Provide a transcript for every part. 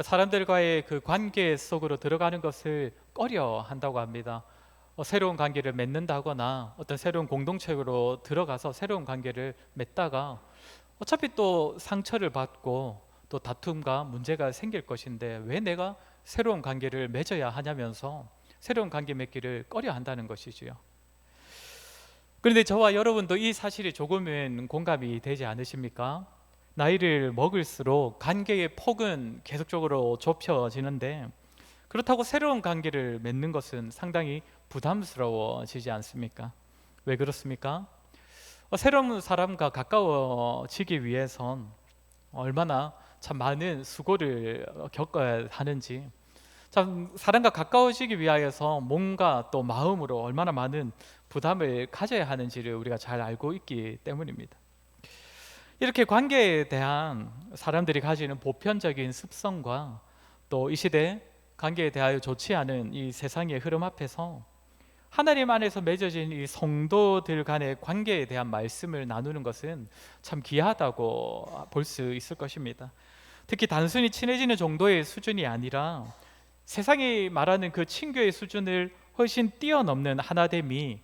사람들과의 그 관계 속으로 들어가는 것을 꺼려 한다고 합니다. 새로운 관계를 맺는다거나 어떤 새로운 공동체로 들어가서 새로운 관계를 맺다가 어차피 또 상처를 받고 또 다툼과 문제가 생길 것인데 왜 내가 새로운 관계를 맺어야 하냐면서 새로운 관계 맺기를 꺼려 한다는 것이지요. 그런데 저와 여러분도 이 사실이 조금은 공감이 되지 않으십니까? 나이를 먹을수록 관계의 폭은 계속적으로 좁혀지는데 그렇다고 새로운 관계를 맺는 것은 상당히 부담스러워지지 않습니까? 왜 그렇습니까? 새로운 사람과 가까워지기 위해선 얼마나 참 많은 수고를 겪어야 하는지, 참 사람과 가까워지기 위하여서 몸과 또 마음으로 얼마나 많은 부담을 가져야 하는지를 우리가 잘 알고 있기 때문입니다. 이렇게 관계에 대한 사람들이 가지는 보편적인 습성과 또 이 시대 관계에 대하여 좋지 않은 이 세상의 흐름 앞에서 하나님 안에서 맺어진 이 성도들 간의 관계에 대한 말씀을 나누는 것은 참 귀하다고 볼 수 있을 것입니다. 특히 단순히 친해지는 정도의 수준이 아니라 세상이 말하는 그 친교의 수준을 훨씬 뛰어넘는 하나됨이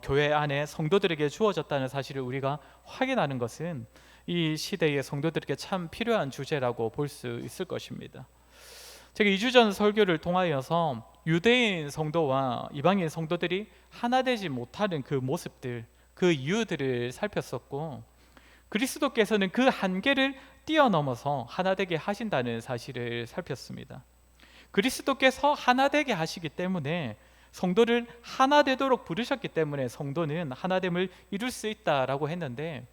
교회 안에 성도들에게 주어졌다는 사실을 우리가 확인하는 것은 이 시대의 성도들에게 참 필요한 주제라고 볼 수 있을 것입니다. 제가 2주 전 설교를 통하여서 유대인 성도와 이방인 성도들이 하나 되지 못하는 그 모습들, 그 이유들을 살폈었고, 그리스도께서는 그 한계를 뛰어넘어서 하나 되게 하신다는 사실을 살폈습니다. 그리스도께서 하나 되게 하시기 때문에 성도를 하나 되도록 부르셨기 때문에 성도는 하나됨을 이룰 수 있다라고 했는데,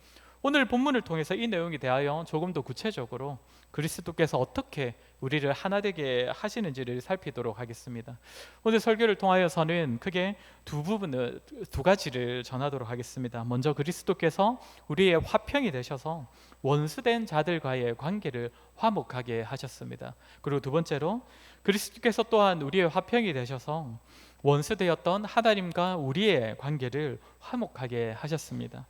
오늘 본문을 통해서 이 내용에 대하여 조금 더 구체적으로 그리스도께서 어떻게 우리를 하나 되게 하시는지를 살피도록 하겠습니다. 오늘 설교를 통하여서는 크게 두 가지를 전하도록 하겠습니다. 먼저 그리스도께서 우리의 화평이 되셔서 원수된 자들과의 관계를 화목하게 하셨습니다. 그리고 두 번째로 그리스도께서 또한 우리의 화평이 되셔서 원수되었던 하나님과 우리의 관계를 화목하게 하셨습니다.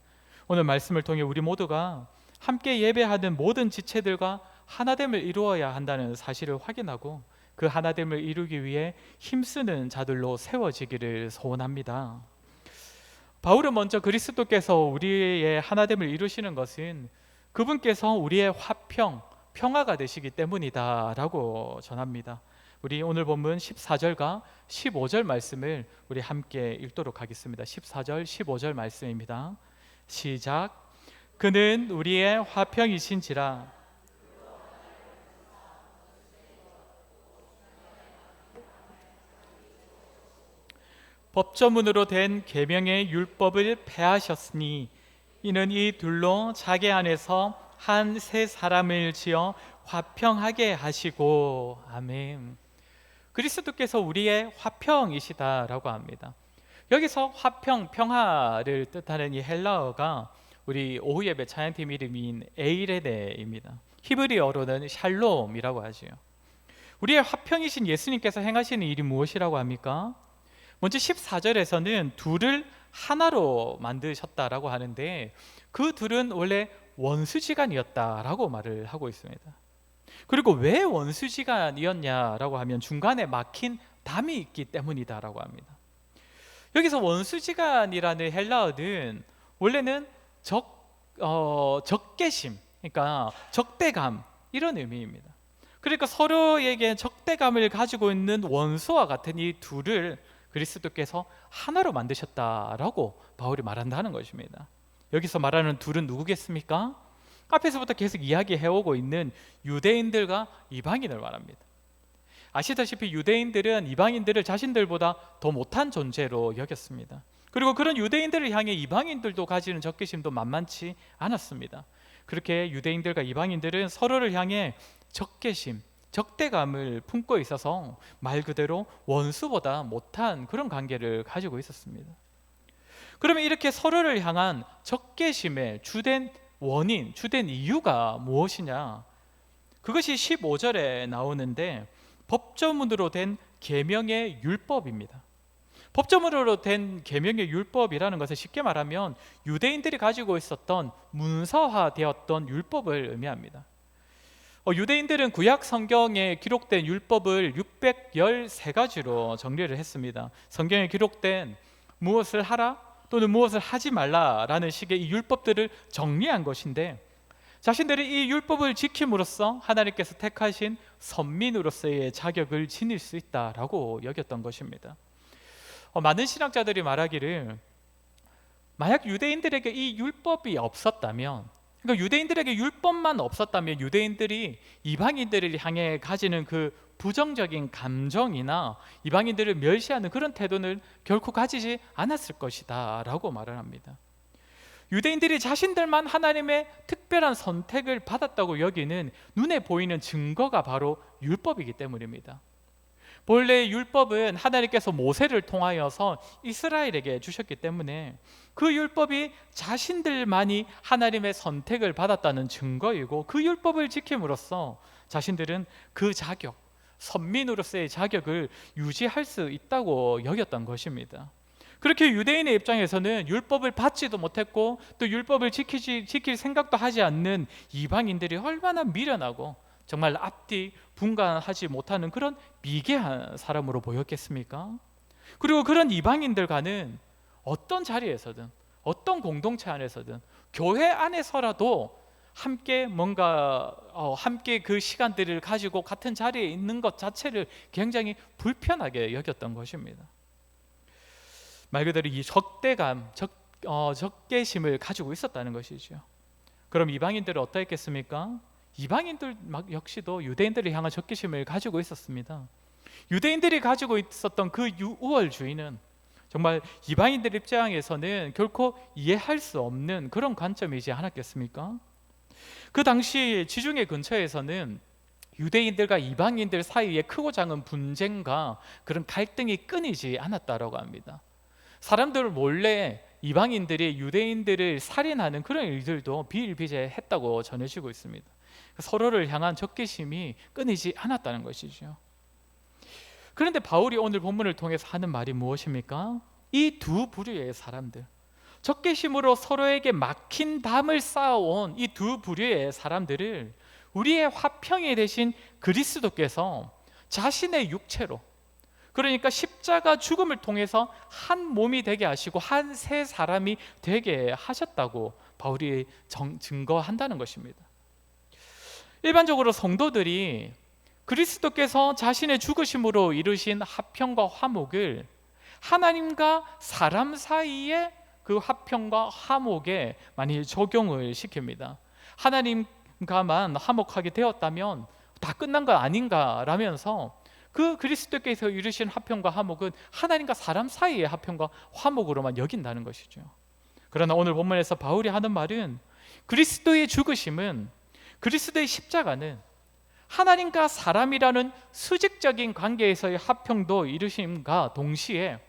오늘 말씀을 통해 우리 모두가 함께 예배하는 모든 지체들과 하나됨을 이루어야 한다는 사실을 확인하고 그 하나됨을 이루기 위해 힘쓰는 자들로 세워지기를 소원합니다. 바울은 먼저 그리스도께서 우리의 하나됨을 이루시는 것은 그분께서 우리의 화평, 평화가 되시기 때문이다 라고 전합니다. 우리 오늘 본문 14절과 15절 말씀을 우리 함께 읽도록 하겠습니다. 14절, 15절 말씀입니다. 시작. 그는 우리의 화평이신지라. 법조문으로 된 계명의 율법을 폐하셨으니 이는 이 둘로 자기 안에서 한 새 사람을 지어 화평하게 하시고. 아멘. 그리스도께서 우리의 화평이시다라고 합니다. 여기서 화평, 평화를 뜻하는 이 헬라어가 우리 오후 예배 찬양팀 이름인 에이레네입니다. 히브리어로는 샬롬이라고 하지요. 우리의 화평이신 예수님께서 행하시는 일이 무엇이라고 합니까? 먼저 14절에서는 둘을 하나로 만드셨다라고 하는데 그 둘은 원래 원수지간이었다라고 말을 하고 있습니다. 그리고 왜 원수지간이었냐라고 하면 중간에 막힌 담이 있기 때문이다라고 합니다. 여기서 원수지간이라는 헬라어는 원래는 적개심, 그러니까 적대감 이런 의미입니다. 그러니까 서로에게 적대감을 가지고 있는 원수와 같은 이 둘을 그리스도께서 하나로 만드셨다라고 바울이 말한다는 것입니다. 여기서 말하는 둘은 누구겠습니까? 앞에서부터 계속 이야기해오고 있는 유대인들과 이방인을 말합니다. 아시다시피 유대인들은 이방인들을 자신들보다 더 못한 존재로 여겼습니다. 그리고 그런 유대인들을 향해 이방인들도 가지는 적개심도 만만치 않았습니다. 그렇게 유대인들과 이방인들은 서로를 향해 적개심, 적대감을 품고 있어서 말 그대로 원수보다 못한 그런 관계를 가지고 있었습니다. 그러면 이렇게 서로를 향한 적개심의 주된 원인, 주된 이유가 무엇이냐? 그것이 15절에 나오는데 법조문으로 된 계명의 율법입니다. 법조문으로 된 계명의 율법이라는 것은 쉽게 말하면 유대인들이 가지고 있었던 문서화되었던 율법을 의미합니다. 유대인들은 구약 성경에 기록된 율법을 613가지로 정리를 했습니다. 성경에 기록된 무엇을 하라 또는 무엇을 하지 말라라는 식의 이 율법들을 정리한 것인데, 자신들이 이 율법을 지킴으로써 하나님께서 택하신 선민으로서의 자격을 지닐 수 있다라고 여겼던 것입니다. 많은 신학자들이 말하기를, 만약 유대인들에게 이 율법이 없었다면, 그러니까 유대인들에게 율법만 없었다면 유대인들이 이방인들을 향해 가지는 그 부정적인 감정이나 이방인들을 멸시하는 그런 태도는 결코 가지지 않았을 것이다 라고 말을 합니다. 유대인들이 자신들만 하나님의 특별한 선택을 받았다고 여기는 눈에 보이는 증거가 바로 율법이기 때문입니다. 본래 율법은 하나님께서 모세를 통하여서 이스라엘에게 주셨기 때문에 그 율법이 자신들만이 하나님의 선택을 받았다는 증거이고, 그 율법을 지킴으로써 자신들은 그 자격, 선민으로서의 자격을 유지할 수 있다고 여겼던 것입니다. 그렇게 유대인의 입장에서는 율법을 받지도 못했고 또 율법을 지킬 생각도 하지 않는 이방인들이 얼마나 미련하고 정말 앞뒤 분간하지 못하는 그런 미개한 사람으로 보였겠습니까? 그리고 그런 이방인들과는 어떤 자리에서든, 어떤 공동체 안에서든, 교회 안에서라도 함께 함께 그 시간들을 가지고 같은 자리에 있는 것 자체를 굉장히 불편하게 여겼던 것입니다. 말 그대로 이 적개심을 가지고 있었다는 것이죠. 그럼 이방인들은 어떠했겠습니까? 이방인들 역시도 유대인들을 향한 적개심을 가지고 있었습니다. 유대인들이 가지고 있었던 그 우월주의는 정말 이방인들 입장에서는 결코 이해할 수 없는 그런 관점이지 않았겠습니까? 그 당시 지중해 근처에서는 유대인들과 이방인들 사이에 크고 작은 분쟁과 그런 갈등이 끊이지 않았다고 합니다. 사람들 몰래 이방인들이 유대인들을 살인하는 그런 일들도 비일비재했다고 전해지고 있습니다. 서로를 향한 적개심이 끊이지 않았다는 것이죠. 그런데 바울이 오늘 본문을 통해서 하는 말이 무엇입니까? 이 두 부류의 사람들, 적개심으로 서로에게 막힌 담을 쌓아온 이 두 부류의 사람들을 우리의 화평이 되신 그리스도께서 자신의 육체로, 그러니까 십자가 죽음을 통해서 한 몸이 되게 하시고 한 새 사람이 되게 하셨다고 바울이 증거한다는 것입니다. 일반적으로 성도들이 그리스도께서 자신의 죽으심으로 이루신 화평과 화목을 하나님과 사람 사이의 그 화평과 화목에 많이 적용을 시킵니다. 하나님과만 화목하게 되었다면 다 끝난 거 아닌가 라면서 그 그리스도께서 이루신 화평과 화목은 하나님과 사람 사이의 화평과 화목으로만 여긴다는 것이죠. 그러나 오늘 본문에서 바울이 하는 말은, 그리스도의 죽으심은, 그리스도의 십자가는 하나님과 사람이라는 수직적인 관계에서의 화평도 이루심과 동시에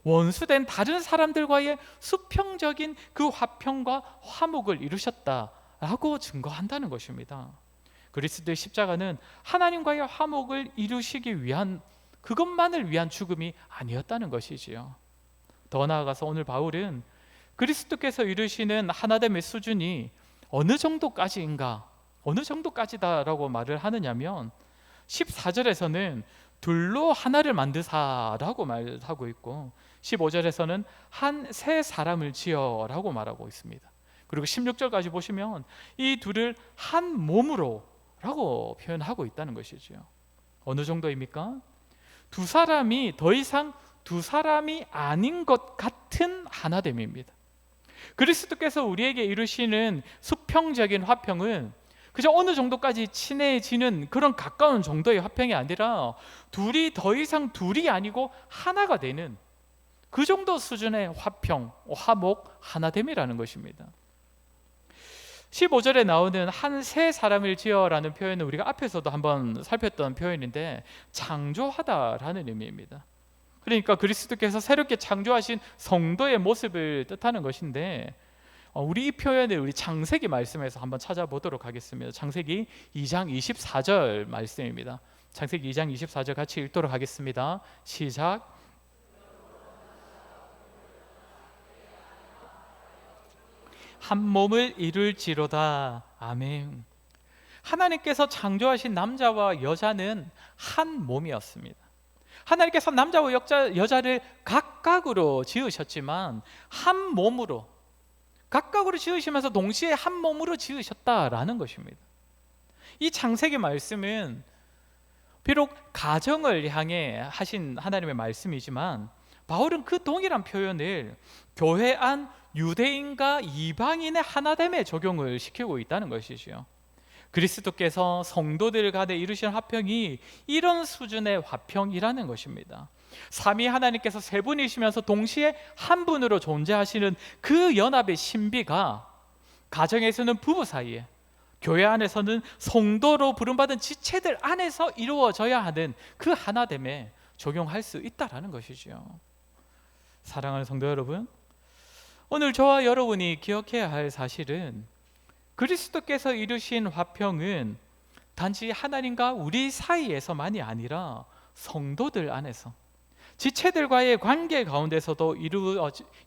원수된 다른 사람들과의 수평적인 그 화평과 화목을 이루셨다라고 증거한다는 것입니다. 그리스도의 십자가는 하나님과의 화목을 이루시기 위한, 그것만을 위한 죽음이 아니었다는 것이지요. 더 나아가서 오늘 바울은 그리스도께서 이루시는 하나됨의 수준이 어느 정도까지인가, 어느 정도까지다라고 말을 하느냐면 14절에서는 둘로 하나를 만드사라고 말하고 있고 15절에서는 한 새 사람을 지어라고 말하고 있습니다. 그리고 16절까지 보시면 이 둘을 한 몸으로 라고 표현하고 있다는 것이죠. 어느 정도입니까? 두 사람이 더 이상 두 사람이 아닌 것 같은 하나됨입니다. 그리스도께서 우리에게 이루시는 수평적인 화평은 그저 어느 정도까지 친해지는 그런 가까운 정도의 화평이 아니라 둘이 더 이상 둘이 아니고 하나가 되는 그 정도 수준의 화평, 화목, 하나됨이라는 것입니다. 15절에 나오는 한 새 사람을 지어라는 표현은 우리가 앞에서도 한번 살폈던 표현인데 창조하다라는 의미입니다. 그러니까 그리스도께서 새롭게 창조하신 성도의 모습을 뜻하는 것인데, 우리 이 표현을 우리 창세기 말씀에서 한번 찾아보도록 하겠습니다. 창세기 2장 24절 말씀입니다. 창세기 2장 24절 같이 읽도록 하겠습니다. 시작. 한 몸을 이룰지로다. 아멘. 하나님께서 창조하신 남자와 여자는 한 몸이었습니다. 하나님께서 남자와 여자를 각각으로 지으셨지만 한 몸으로, 각각으로 지으시면서 동시에 한 몸으로 지으셨다라는 것입니다. 이 창세기 말씀은 비록 가정을 향해 하신 하나님의 말씀이지만 바울은 그 동일한 표현을 교회 안 유대인과 이방인의 하나됨에 적용을 시키고 있다는 것이지요. 그리스도께서 성도들 간에 이루신 화평이 이런 수준의 화평이라는 것입니다. 삼위 하나님께서 세 분이시면서 동시에 한 분으로 존재하시는 그 연합의 신비가 가정에서는 부부 사이에, 교회 안에서는 성도로 부름받은 지체들 안에서 이루어져야 하는 그 하나됨에 적용할 수 있다는 것이죠. 사랑하는 성도 여러분, 오늘 저와 여러분이 기억해야 할 사실은 그리스도께서 이루신 화평은 단지 하나님과 우리 사이에서만이 아니라 성도들 안에서, 지체들과의 관계 가운데서도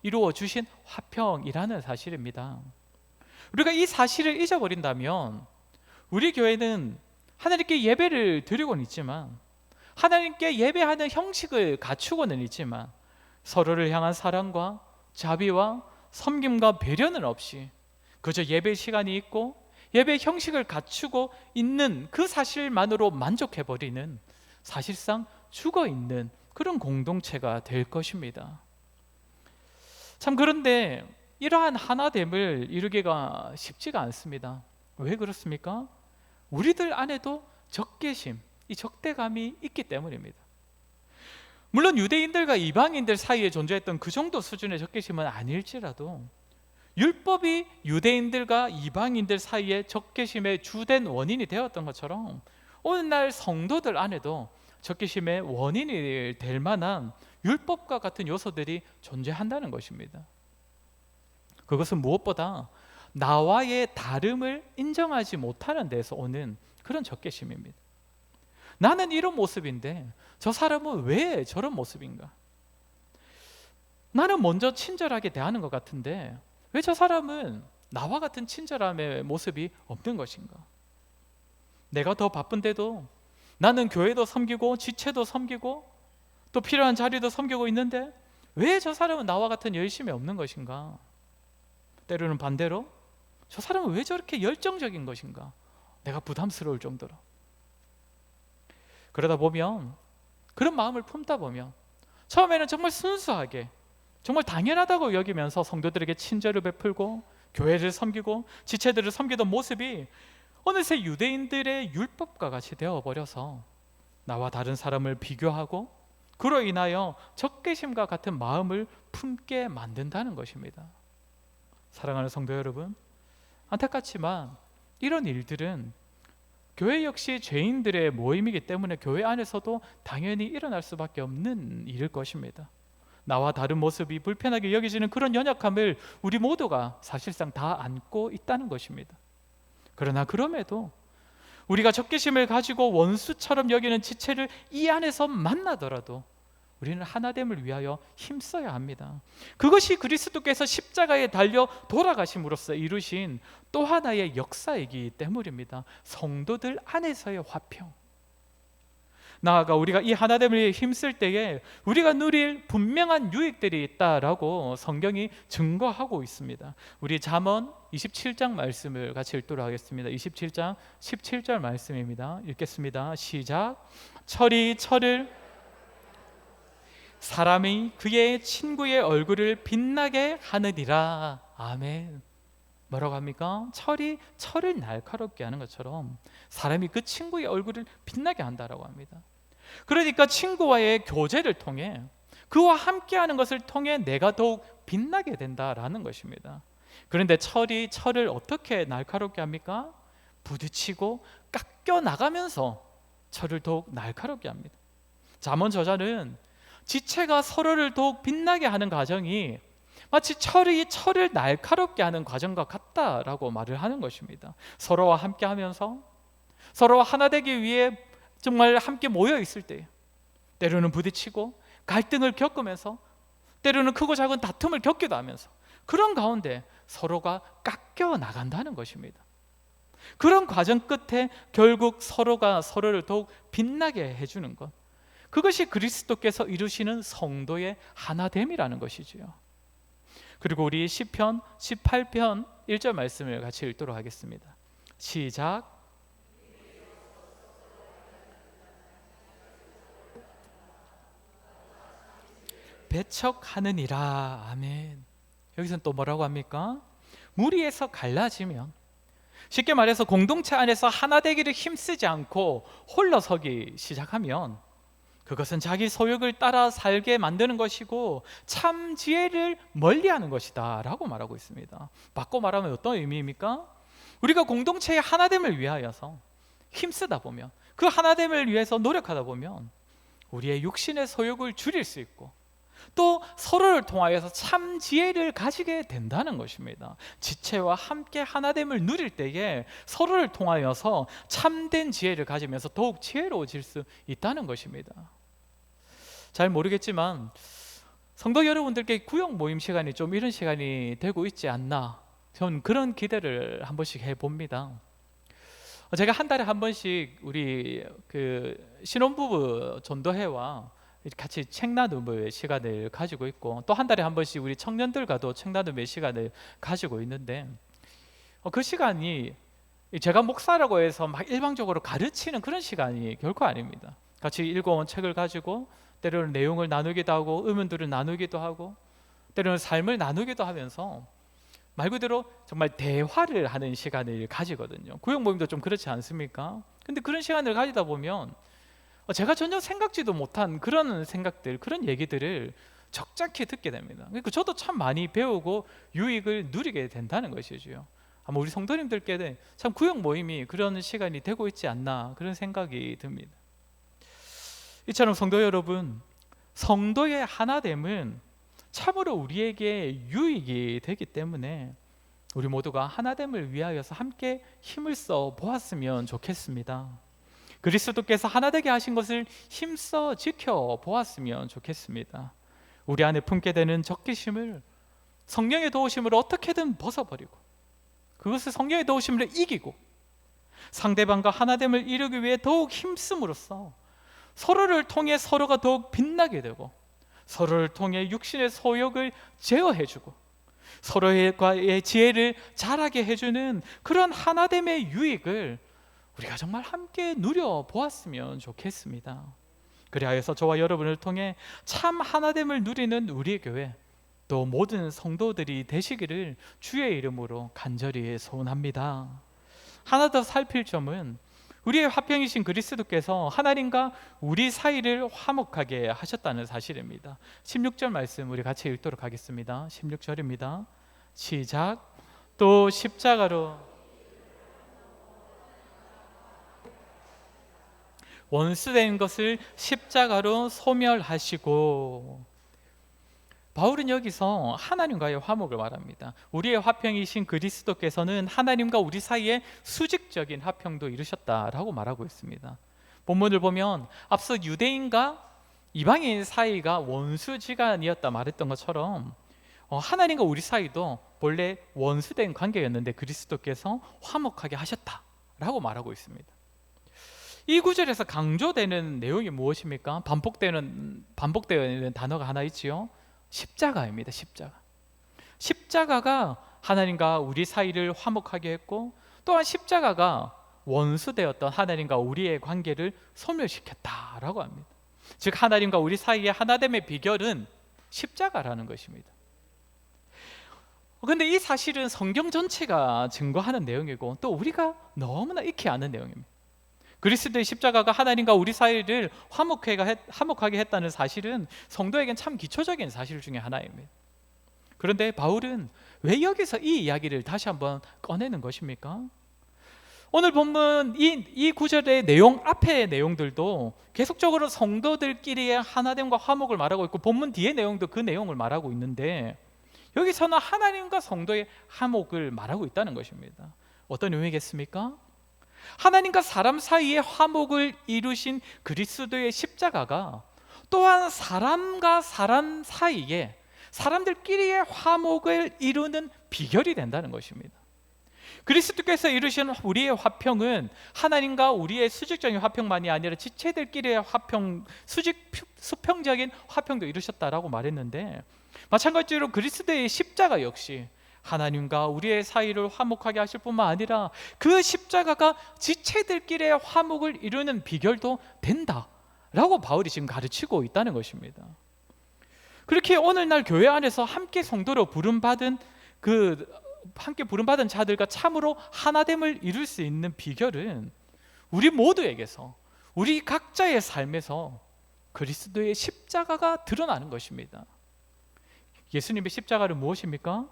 이루어 주신 화평이라는 사실입니다. 우리가 이 사실을 잊어버린다면 우리 교회는 하나님께 예배를 드리고는 있지만, 하나님께 예배하는 형식을 갖추고는 있지만, 서로를 향한 사랑과 자비와 섬김과 배려는 없이 그저 예배 시간이 있고 예배 형식을 갖추고 있는 그 사실만으로 만족해버리는, 사실상 죽어있는 그런 공동체가 될 것입니다. 참, 그런데 이러한 하나됨을 이루기가 쉽지가 않습니다. 왜 그렇습니까? 우리들 안에도 적개심, 이 적대감이 있기 때문입니다. 물론 유대인들과 이방인들 사이에 존재했던 그 정도 수준의 적개심은 아닐지라도 율법이 유대인들과 이방인들 사이에 적개심의 주된 원인이 되었던 것처럼 오늘날 성도들 안에도 적개심의 원인이 될 만한 율법과 같은 요소들이 존재한다는 것입니다. 그것은 무엇보다 나와의 다름을 인정하지 못하는 데서 오는 그런 적개심입니다. 나는 이런 모습인데 저 사람은 왜 저런 모습인가? 나는 먼저 친절하게 대하는 것 같은데 왜 저 사람은 나와 같은 친절함의 모습이 없는 것인가? 내가 더 바쁜데도 나는 교회도 섬기고 지체도 섬기고 또 필요한 자리도 섬기고 있는데 왜 저 사람은 나와 같은 열심이 없는 것인가? 때로는 반대로 저 사람은 왜 저렇게 열정적인 것인가? 내가 부담스러울 정도로. 그러다 보면, 그런 마음을 품다 보면 처음에는 정말 순수하게, 정말 당연하다고 여기면서 성도들에게 친절을 베풀고 교회를 섬기고 지체들을 섬기던 모습이 어느새 유대인들의 율법과 같이 되어버려서 나와 다른 사람을 비교하고 그로 인하여 적개심과 같은 마음을 품게 만든다는 것입니다. 사랑하는 성도 여러분, 안타깝지만 이런 일들은 교회 역시 죄인들의 모임이기 때문에 교회 안에서도 당연히 일어날 수밖에 없는 일일 것입니다. 나와 다른 모습이 불편하게 여겨지는 그런 연약함을 우리 모두가 사실상 다 안고 있다는 것입니다. 그러나 그럼에도 우리가 적개심을 가지고 원수처럼 여기는 지체를 이 안에서 만나더라도 우리는 하나됨을 위하여 힘써야 합니다. 그것이 그리스도께서 십자가에 달려 돌아가심으로써 이루신 또 하나의 역사이기 때문입니다. 성도들 안에서의 화평. 나아가 우리가 이 하나됨을 위해 힘쓸 때에 우리가 누릴 분명한 유익들이 있다라고 성경이 증거하고 있습니다. 우리 잠언 27장 말씀을 같이 읽도록 하겠습니다. 27장 17절 말씀입니다. 읽겠습니다. 시작. 철이 철을, 사람이 그의 친구의 얼굴을 빛나게 하느니라. 아멘. 뭐라고 합니까? 철이 철을 날카롭게 하는 것처럼 사람이 그 친구의 얼굴을 빛나게 한다라고 합니다. 그러니까 친구와의 교제를 통해, 그와 함께하는 것을 통해 내가 더욱 빛나게 된다라는 것입니다. 그런데 철이 철을 어떻게 날카롭게 합니까? 부딪히고 깎여 나가면서 철을 더욱 날카롭게 합니다. 잠언 저자는 지체가 서로를 더욱 빛나게 하는 과정이 마치 철이 철을 날카롭게 하는 과정과 같다라고 말을 하는 것입니다. 서로와 함께하면서 서로와 하나 되기 위해 정말 함께 모여 있을 때 때로는 부딪히고 갈등을 겪으면서 때로는 크고 작은 다툼을 겪기도 하면서 그런 가운데 서로가 깎여 나간다는 것입니다. 그런 과정 끝에 결국 서로가 서로를 더욱 빛나게 해주는 것, 그것이 그리스도께서 이루시는 성도의 하나됨이라는 것이지요. 그리고 우리 시편 18편 1절 말씀을 같이 읽도록 하겠습니다. 시작. 배척하느니라. 아멘. 여기서는 또 뭐라고 합니까? 무리에서 갈라지면, 쉽게 말해서 공동체 안에서 하나 되기를 힘쓰지 않고 홀로 서기 시작하면 그것은 자기 소욕을 따라 살게 만드는 것이고 참 지혜를 멀리하는 것이다 라고 말하고 있습니다. 바꿔 말하면 어떤 의미입니까? 우리가 공동체의 하나됨을 위하여서 힘쓰다 보면, 그 하나됨을 위해서 노력하다 보면 우리의 육신의 소욕을 줄일 수 있고 또 서로를 통하여서 참 지혜를 가지게 된다는 것입니다. 지체와 함께 하나됨을 누릴 때에 서로를 통하여서 참된 지혜를 가지면서 더욱 지혜로워질 수 있다는 것입니다. 잘 모르겠지만 성도 여러분들께 구역 모임 시간이 좀 이런 시간이 되고 있지 않나, 저는 그런 기대를 한 번씩 해봅니다. 제가 한 달에 한 번씩 우리 신혼부부 전도회와 같이 책 나눔의 시간을 가지고 있고, 또 한 달에 한 번씩 우리 청년들과도 책 나눔의 시간을 가지고 있는데, 그 시간이 제가 목사라고 해서 막 일방적으로 가르치는 그런 시간이 결코 아닙니다. 같이 읽어온 책을 가지고 때로는 내용을 나누기도 하고 의문들을 나누기도 하고 때로는 삶을 나누기도 하면서 말 그대로 정말 대화를 하는 시간을 가지거든요. 구역 모임도 좀 그렇지 않습니까? 근데 그런 시간을 가지다 보면 제가 전혀 생각지도 못한 그런 생각들, 그런 얘기들을 적잖게 듣게 됩니다. 그러니까 저도 참 많이 배우고 유익을 누리게 된다는 것이죠. 아마 우리 성도님들께는 참 구역 모임이 그런 시간이 되고 있지 않나, 그런 생각이 듭니다. 이처럼 성도 여러분, 성도의 하나됨은 참으로 우리에게 유익이 되기 때문에 우리 모두가 하나됨을 위하여서 함께 힘을 써 보았으면 좋겠습니다. 그리스도께서 하나 되게 하신 것을 힘써 지켜 보았으면 좋겠습니다. 우리 안에 품게 되는 적개심을 성령의 도우심으로 어떻게든 벗어버리고 그것을 성령의 도우심으로 이기고 상대방과 하나됨을 이루기 위해 더욱 힘쓰므로써 서로를 통해 서로가 더욱 빛나게 되고 서로를 통해 육신의 소욕을 제어해주고 서로의 지혜를 자라게 해주는 그런 하나됨의 유익을 우리가 정말 함께 누려보았으면 좋겠습니다. 그리하여서 저와 여러분을 통해 참 하나됨을 누리는 우리 교회, 또 모든 성도들이 되시기를 주의 이름으로 간절히 소원합니다. 하나 더 살필 점은 우리의 화평이신 그리스도께서 하나님과 우리 사이를 화목하게 하셨다는 사실입니다. 16절 말씀 우리 같이 읽도록 하겠습니다. 16절입니다. 시작. 또 십자가로 원수된 것을 십자가로 소멸하시고, 바울은 여기서 하나님과의 화목을 말합니다. 우리의 화평이신 그리스도께서는 하나님과 우리 사이에 수직적인 화평도 이루셨다라고 말하고 있습니다. 본문을 보면 앞서 유대인과 이방인 사이가 원수지간이었다 말했던 것처럼 하나님과 우리 사이도 본래 원수된 관계였는데 그리스도께서 화목하게 하셨다라고 말하고 있습니다. 이 구절에서 강조되는 내용이 무엇입니까? 반복되는 단어가 하나 있지요. 십자가입니다. 십자가가 하나님과 우리 사이를 화목하게 했고, 또한 십자가가 원수되었던 하나님과 우리의 관계를 소멸시켰다라고 합니다. 즉 하나님과 우리 사이의 하나됨의 비결은 십자가라는 것입니다. 그런데 이 사실은 성경 전체가 증거하는 내용이고 또 우리가 너무나 익히 아는 내용입니다. 그리스도의 십자가가 하나님과 우리 사이를 화목하게 했다는 사실은 성도에겐 참 기초적인 사실 중에 하나입니다. 그런데 바울은 왜 여기서 이 이야기를 다시 한번 꺼내는 것입니까? 오늘 본문 이 구절의 내용, 앞의 내용들도 계속적으로 성도들끼리의 하나됨과 화목을 말하고 있고 본문 뒤의 내용도 그 내용을 말하고 있는데 여기서는 하나님과 성도의 화목을 말하고 있다는 것입니다. 어떤 의미겠습니까? 하나님과 사람 사이의 화목을 이루신 그리스도의 십자가가 또한 사람과 사람 사이에 사람들끼리의 화목을 이루는 비결이 된다는 것입니다. 그리스도께서 이루신 우리의 화평은 하나님과 우리의 수직적인 화평만이 아니라 지체들끼리의 화평, 수평적인 화평도 이루셨다라고 말했는데, 마찬가지로 그리스도의 십자가 역시 하나님과 우리의 사이를 화목하게 하실 뿐만 아니라 그 십자가가 지체들끼리의 화목을 이루는 비결도 된다라고 바울이 지금 가르치고 있다는 것입니다. 그렇게 오늘날 교회 안에서 함께 성도로 부름받은 함께 부름받은 자들과 참으로 하나됨을 이룰 수 있는 비결은 우리 모두에게서, 우리 각자의 삶에서 그리스도의 십자가가 드러나는 것입니다. 예수님의 십자가는 무엇입니까?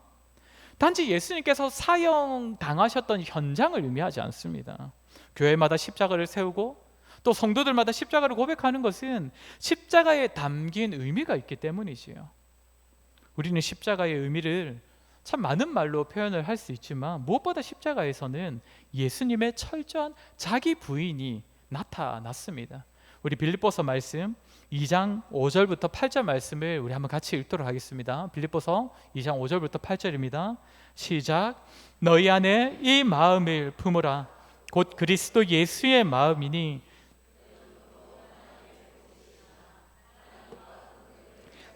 단지 예수님께서 사형 당하셨던 현장을 의미하지 않습니다. 교회마다 십자가를 세우고 또 성도들마다 십자가를 고백하는 것은 십자가에 담긴 의미가 있기 때문이지요. 우리는 십자가의 의미를 참 많은 말로 표현을 할 수 있지만 무엇보다 십자가에서는 예수님의 철저한 자기 부인이 나타났습니다. 우리 빌립보서 말씀 2장 5절부터 8절 말씀을 우리 한번 같이 읽도록 하겠습니다. 빌립보서 2장 5절부터 8절입니다. 시작. 너희 안에 이 마음을 품으라. 곧 그리스도 예수의 마음이니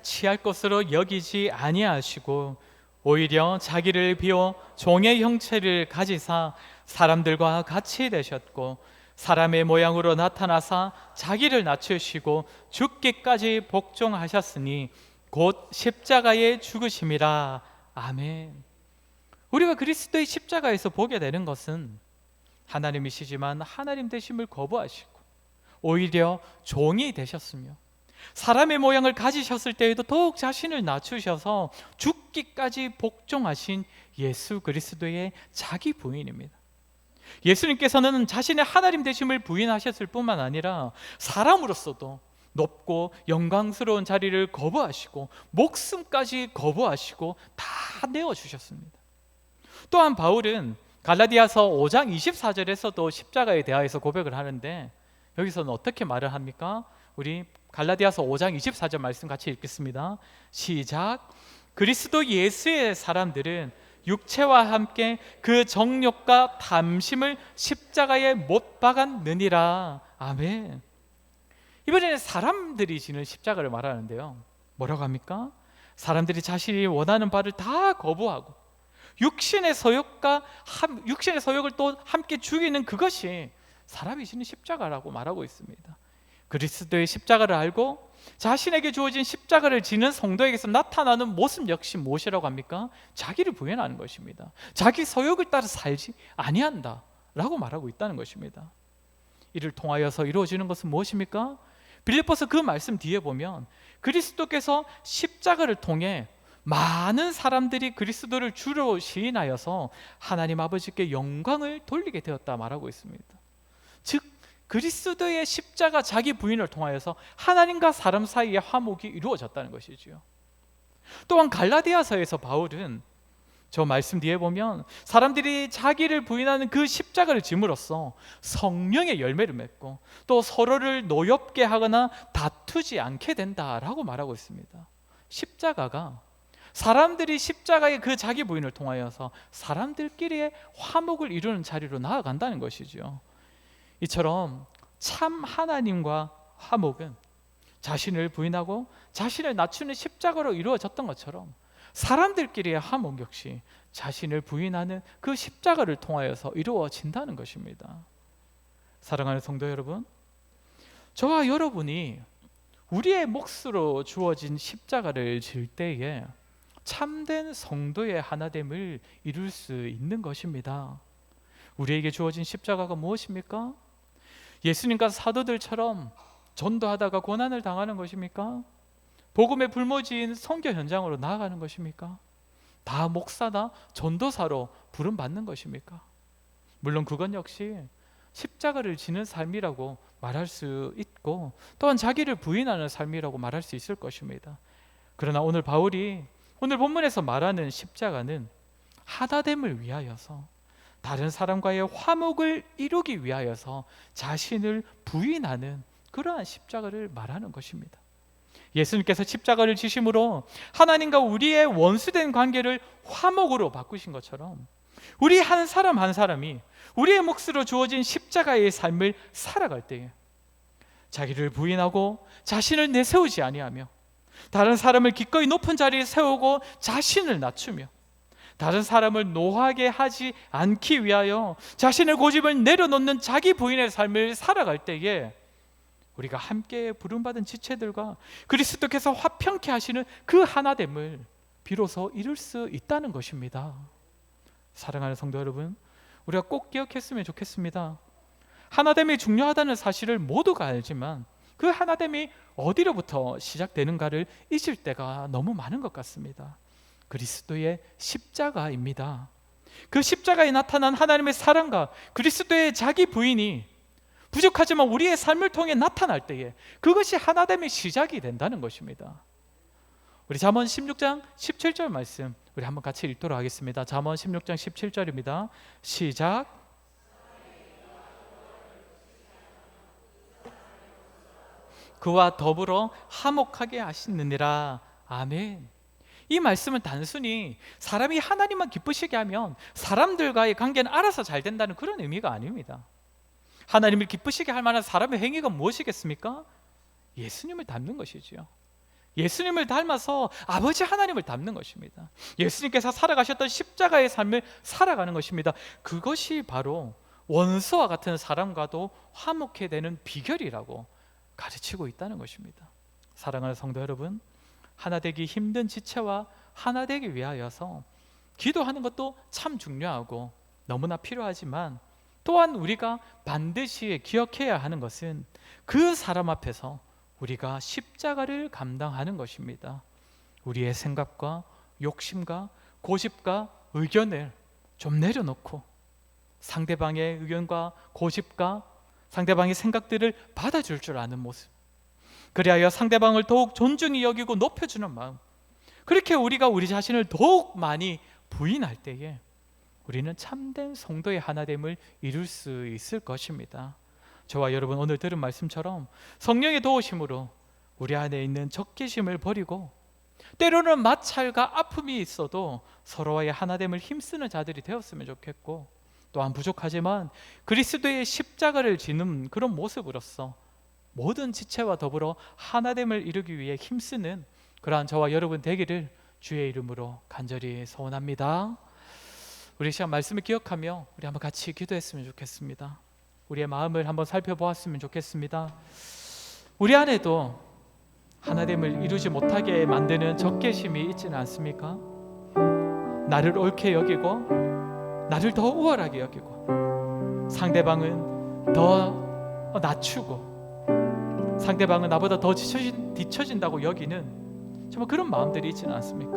취할 것으로 여기지 아니하시고 오히려 자기를 비워 종의 형체를 가지사 사람들과 같이 되셨고 사람의 모양으로 나타나사 자기를 낮추시고 죽기까지 복종하셨으니 곧 십자가에 죽으심이라. 아멘. 우리가 그리스도의 십자가에서 보게 되는 것은 하나님이시지만 하나님 되심을 거부하시고 오히려 종이 되셨으며 사람의 모양을 가지셨을 때에도 더욱 자신을 낮추셔서 죽기까지 복종하신 예수 그리스도의 자기 부인입니다. 예수님께서는 자신의 하나님 되심을 부인하셨을 뿐만 아니라 사람으로서도 높고 영광스러운 자리를 거부하시고 목숨까지 거부하시고 다 내어주셨습니다. 또한 바울은 갈라디아서 5장 24절에서도 십자가에 대하여서 고백을 하는데 여기서는 어떻게 말을 합니까? 우리 갈라디아서 5장 24절 말씀 같이 읽겠습니다. 시작. 그리스도 예수의 사람들은 육체와 함께 그 정욕과 탐심을 십자가에 못 박았느니라. 아멘. 이번에는 사람들이 지는 십자가를 말하는데요, 뭐라고 합니까? 사람들이 자신이 원하는 바를 다 거부하고 육신의 소욕을 또 함께 죽이는 그것이 사람이 지는 십자가라고 말하고 있습니다. 그리스도의 십자가를 알고 자신에게 주어진 십자가를 지는 성도에게서 나타나는 모습 역시 무엇이라고 합니까? 자기를 부인하는 것입니다. 자기 소욕을 따라 살지 아니한다 라고 말하고 있다는 것입니다. 이를 통하여서 이루어지는 것은 무엇입니까? 빌립보서 그 말씀 뒤에 보면 그리스도께서 십자가를 통해 많은 사람들이 그리스도를 주로 시인하여서 하나님 아버지께 영광을 돌리게 되었다 말하고 있습니다. 즉 그리스도의 십자가 자기 부인을 통하여서 하나님과 사람 사이의 화목이 이루어졌다는 것이지요. 또한 갈라디아서에서 바울은 저 말씀 뒤에 보면 사람들이 자기를 부인하는 그 십자가를 짐으로써 성령의 열매를 맺고 또 서로를 노엽게 하거나 다투지 않게 된다라고 말하고 있습니다. 십자가가 사람들이 십자가의 그 자기 부인을 통하여서 사람들끼리의 화목을 이루는 자리로 나아간다는 것이죠. 이처럼 참 하나님과 화목은 자신을 부인하고 자신을 낮추는 십자가로 이루어졌던 것처럼 사람들끼리의 화목 역시 자신을 부인하는 그 십자가를 통하여서 이루어진다는 것입니다. 사랑하는 성도 여러분, 저와 여러분이 우리의 몫으로 주어진 십자가를 질 때에 참된 성도의 하나됨을 이룰 수 있는 것입니다. 우리에게 주어진 십자가가 무엇입니까? 예수님과 사도들처럼 전도하다가 고난을 당하는 것입니까? 복음의 불모지인 선교 현장으로 나아가는 것입니까? 다 목사나 전도사로 부름받는 것입니까? 물론 그건 역시 십자가를 지는 삶이라고 말할 수 있고 또한 자기를 부인하는 삶이라고 말할 수 있을 것입니다. 그러나 오늘 바울이 오늘 본문에서 말하는 십자가는 하나됨을 위하여서 다른 사람과의 화목을 이루기 위하여서 자신을 부인하는 그러한 십자가를 말하는 것입니다. 예수님께서 십자가를 지심으로 하나님과 우리의 원수된 관계를 화목으로 바꾸신 것처럼 우리 한 사람 한 사람이 우리의 몫으로 주어진 십자가의 삶을 살아갈 때에 자기를 부인하고 자신을 내세우지 아니하며 다른 사람을 기꺼이 높은 자리에 세우고 자신을 낮추며 다른 사람을 노하게 하지 않기 위하여 자신의 고집을 내려놓는 자기 부인의 삶을 살아갈 때에 우리가 함께 부름받은 지체들과 그리스도께서 화평케 하시는 그 하나됨을 비로소 이룰 수 있다는 것입니다. 사랑하는 성도 여러분, 우리가 꼭 기억했으면 좋겠습니다. 하나됨이 중요하다는 사실을 모두가 알지만 그 하나됨이 어디로부터 시작되는가를 잊을 때가 너무 많은 것 같습니다. 그리스도의 십자가입니다. 그 십자가에 나타난 하나님의 사랑과 그리스도의 자기 부인이 부족하지만 우리의 삶을 통해 나타날 때에 그것이 하나됨의 시작이 된다는 것입니다. 우리 잠언 16장 17절 말씀 우리 한번 같이 읽도록 하겠습니다. 잠언 16장 17절입니다. 시작. 그와 더불어 화목하게 하시느니라. 아멘. 이 말씀은 단순히 사람이 하나님만 기쁘시게 하면 사람들과의 관계는 알아서 잘 된다는 그런 의미가 아닙니다. 하나님을 기쁘시게 할 만한 사람의 행위가 무엇이겠습니까? 예수님을 닮는 것이지요. 예수님을 닮아서 아버지 하나님을 닮는 것입니다. 예수님께서 살아가셨던 십자가의 삶을 살아가는 것입니다. 그것이 바로 원수와 같은 사람과도 화목해 되는 비결이라고 가르치고 있다는 것입니다. 사랑하는 성도 여러분, 하나 되기 힘든 지체와 하나 되기 위하여서 기도하는 것도 참 중요하고 너무나 필요하지만 또한 우리가 반드시 기억해야 하는 것은 그 사람 앞에서 우리가 십자가를 감당하는 것입니다. 우리의 생각과 욕심과 고집과 의견을 좀 내려놓고 상대방의 의견과 고집과 상대방의 생각들을 받아줄 줄 아는 모습, 그리하여 상대방을 더욱 존중히 여기고 높여주는 마음, 그렇게 우리가 우리 자신을 더욱 많이 부인할 때에 우리는 참된 성도의 하나됨을 이룰 수 있을 것입니다. 저와 여러분 오늘 들은 말씀처럼 성령의 도우심으로 우리 안에 있는 적개심을 버리고 때로는 마찰과 아픔이 있어도 서로와의 하나됨을 힘쓰는 자들이 되었으면 좋겠고, 또한 부족하지만 그리스도의 십자가를 지는 그런 모습으로서 모든 지체와 더불어 하나됨을 이루기 위해 힘쓰는 그러한 저와 여러분 되기를 주의 이름으로 간절히 소원합니다. 우리 시간 말씀을 기억하며 우리 한번 같이 기도했으면 좋겠습니다. 우리의 마음을 한번 살펴보았으면 좋겠습니다. 우리 안에도 하나됨을 이루지 못하게 만드는 적개심이 있지는 않습니까? 나를 옳게 여기고 나를 더 우월하게 여기고 상대방은 더 낮추고 상대방은 나보다 더 뒤처진다고 여기는 정말 그런 마음들이 있지는 않습니까?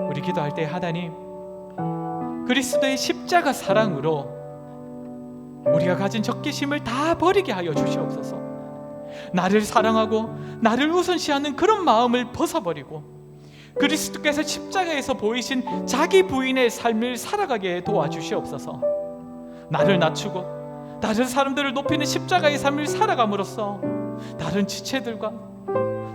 우리 기도할 때 하나님, 그리스도의 십자가 사랑으로 우리가 가진 적개심을 다 버리게 하여 주시옵소서. 나를 사랑하고 나를 우선시하는 그런 마음을 벗어버리고 그리스도께서 십자가에서 보이신 자기 부인의 삶을 살아가게 도와주시옵소서. 나를 낮추고 다른 사람들을 높이는 십자가의 삶을 살아감으로써 다른 지체들과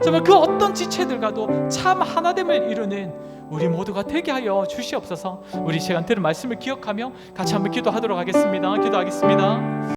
정말 그 어떤 지체들과도 참 하나됨을 이루는 우리 모두가 되게 하여 주시옵소서. 우리 시간 들은 말씀을 기억하며 같이 한번 기도하도록 하겠습니다. 기도하겠습니다.